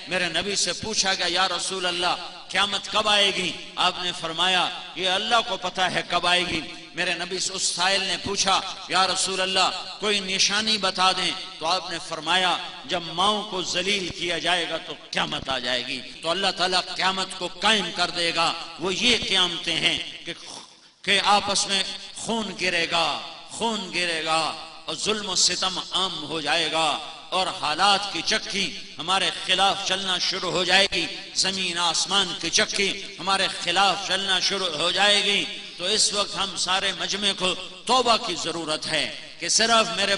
میرے نبی سے پوچھا گیا یا رسول اللہ قیامت کب آئے گی؟ آپ نے فرمایا یہ اللہ کو پتہ ہے کب آئے گی۔ میرے نبی سے اس سائل نے پوچھا یا رسول اللہ کوئی نشانی بتا دیں، تو آپ نے فرمایا جب ماؤں کو ذلیل کیا جائے گا تو قیامت آ جائے گی، تو اللہ تعالیٰ قیامت کو قائم کر دے گا۔ وہ یہ قیامتیں ہیں کہ آپس میں خون گرے گا اور ظلم و ستم عام ہو جائے گا اور حالات کی چکی ہمارے خلاف چلنا شروع ہو جائے گی، زمین آسمان کی چکی ہمارے خلاف چلنا شروع ہو جائے گی۔ تو اس وقت ہم سارے مجمع کو توبہ کی ضرورت ہے کہ صرف میرے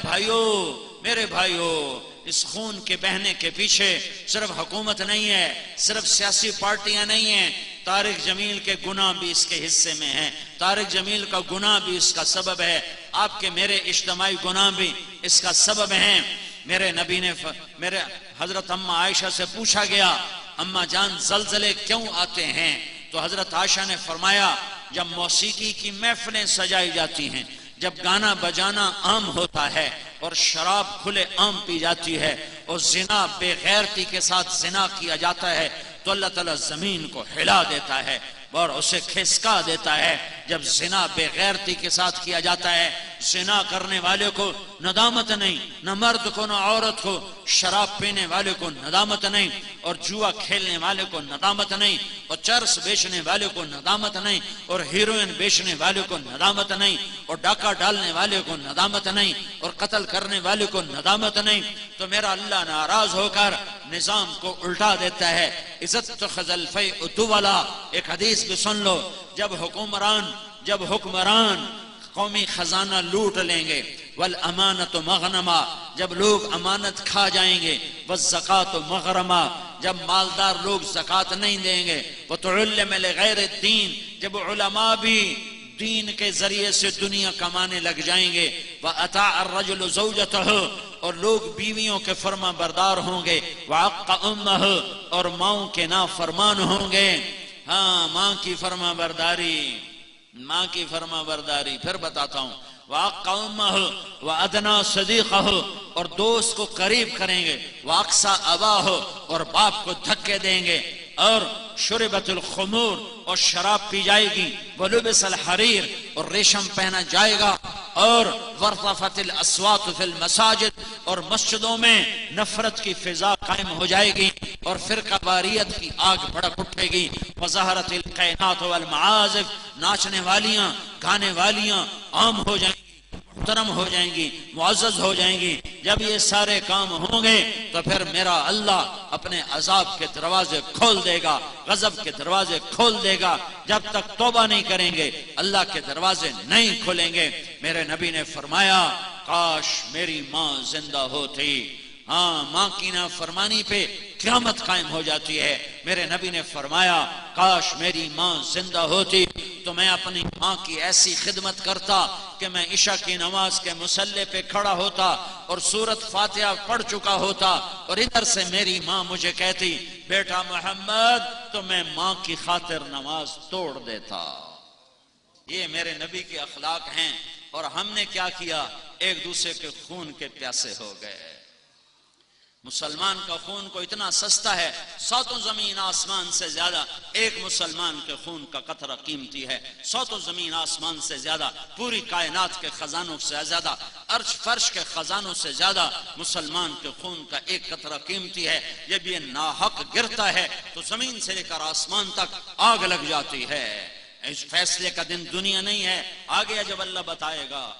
بھائیوں اس خون کے بہنے کے پیچھے صرف حکومت نہیں ہے، صرف سیاسی پارٹیاں نہیں ہیں، طارق جمیل کے گناہ بھی اس کے حصے میں ہیں، طارق جمیل کا گناہ بھی اس کا سبب ہے، آپ کے میرے اجتماعی گناہ بھی اس کا سبب ہیں۔ میرے نبی نے میرے حضرت اماں عائشہ سے پوچھا گیا اماں جان زلزلے کیوں آتے ہیں؟ تو حضرت عائشہ نے فرمایا جب موسیقی کی محفلیں سجائی جاتی ہیں، جب گانا بجانا عام ہوتا ہے اور شراب کھلے عام پی جاتی ہے اور زنا بے غیرتی کے ساتھ زنا کیا جاتا ہے، تو اللہ تعالیٰ زمین کو ہلا دیتا ہے اور اسے کھسکا دیتا ہے۔ جب زنا بے غیرتی کے ساتھ کیا جاتا ہے، زنا کرنے والے کو ندامت نہیں، نہ مرد کو نہ عورت کو، شراب پینے والے کو ندامت نہیں، اور جوا کھیلنے والے کو ندامت نہیں، اور چرس بیچنے والے کو ندامت نہیں، اور ہیروئن بیچنے والے کو ندامت نہیں، اور ڈاکہ ڈالنے والے کو ندامت نہیں، اور قتل کرنے والے کو ندامت نہیں، تو میرا اللہ ناراض ہو کر نظام کو الٹا دیتا ہے۔ عزت تخذ الفیء دولا، ایک حدیث بھی سن لو، جب حکمران قومی خزانہ لوٹ لیں گے، والامانت مغنما، جب لوگ امانت کھا جائیں گے، والزکاۃ مغرما، جب مالدار لوگ زکوٰۃ نہیں دیں گے، وتعلم لغیر الدین، جب علماء بھی دین کے ذریعے سے دنیا کمانے لگ جائیں گے، وَأَطَاعَ الرَّجُلُ زَوْجَتَهُ، اور لوگ بیویوں کے فرما بردار ہوں گے، وَعَقَّ أُمَّهُ، اور ماؤں کے نافرمان ہوں گے۔ ہاں ماں کی فرما برداری پھر بتاتا ہوں، وَعَقَّ أُمَّهُ وَأَدْنَى صَدِيقَهُ، اور دوست کو قریب کریں گے، وَأَقْصَى أَبَاهُ، اور باپ کو دھکے دیں گے، اور شربت الخمور، اور شراب پی جائے گی، وَلُبِسَ الْحَرِيرُ، اور ریشم پہنا جائے گا، اور وَارْتَفَتِ الْأَصْوَاتُ فِي الْمَسَاجِدِ، اور مسجدوں میں نفرت کی فضا قائم ہو جائے گی، اور فرقہ واریت کی آگ بھڑک اٹھے گی، وَظَهَرَتِ الْقَيْنَاتُ وَالْمَعَازِفُ، ناچنے والیاں گانے والیاں عام ہو جائیں گی، محترم ہو جائیں گی، معزز ہو جائیں گی۔ جب یہ سارے کام ہوں گے تو پھر میرا اللہ اپنے عذاب کے دروازے کھول دے گا، غضب کے دروازے کھول دے گا۔ جب تک توبہ نہیں کریں گے اللہ کے دروازے نہیں کھولیں گے۔ میرے نبی نے فرمایا کاش میری ماں زندہ ہوتی۔ ہاں ماں کی نافرمانی پہ قیامت قائم ہو جاتی ہے۔ میرے نبی نے فرمایا کاش میری ماں زندہ ہوتی تو میں اپنی ماں کی ایسی خدمت کرتا کہ میں عشاء کی نماز کے مصلی پہ کھڑا ہوتا اور سورت فاتحہ پڑھ چکا ہوتا، اور ادھر سے میری ماں مجھے کہتی بیٹا محمد، تو میں ماں کی خاطر نماز توڑ دیتا۔ یہ میرے نبی کے اخلاق ہیں، اور ہم نے کیا کیا؟ ایک دوسرے کے خون کے پیاسے ہو گئے۔ مسلمان کا خون کو اتنا سستا ہے، ساتوں زمین آسمان سے زیادہ ایک مسلمان کے خون کا قطرہ قیمتی ہے، ساتوں زمین آسمان سے زیادہ، پوری کائنات کے خزانوں سے زیادہ، عرش فرش کے خزانوں سے زیادہ مسلمان کے خون کا ایک قطرہ قیمتی ہے۔ جب یہ ناحق گرتا ہے تو زمین سے لے کر آسمان تک آگ لگ جاتی ہے۔ اس فیصلے کا دن دنیا نہیں ہے، آگے جب اللہ بتائے گا،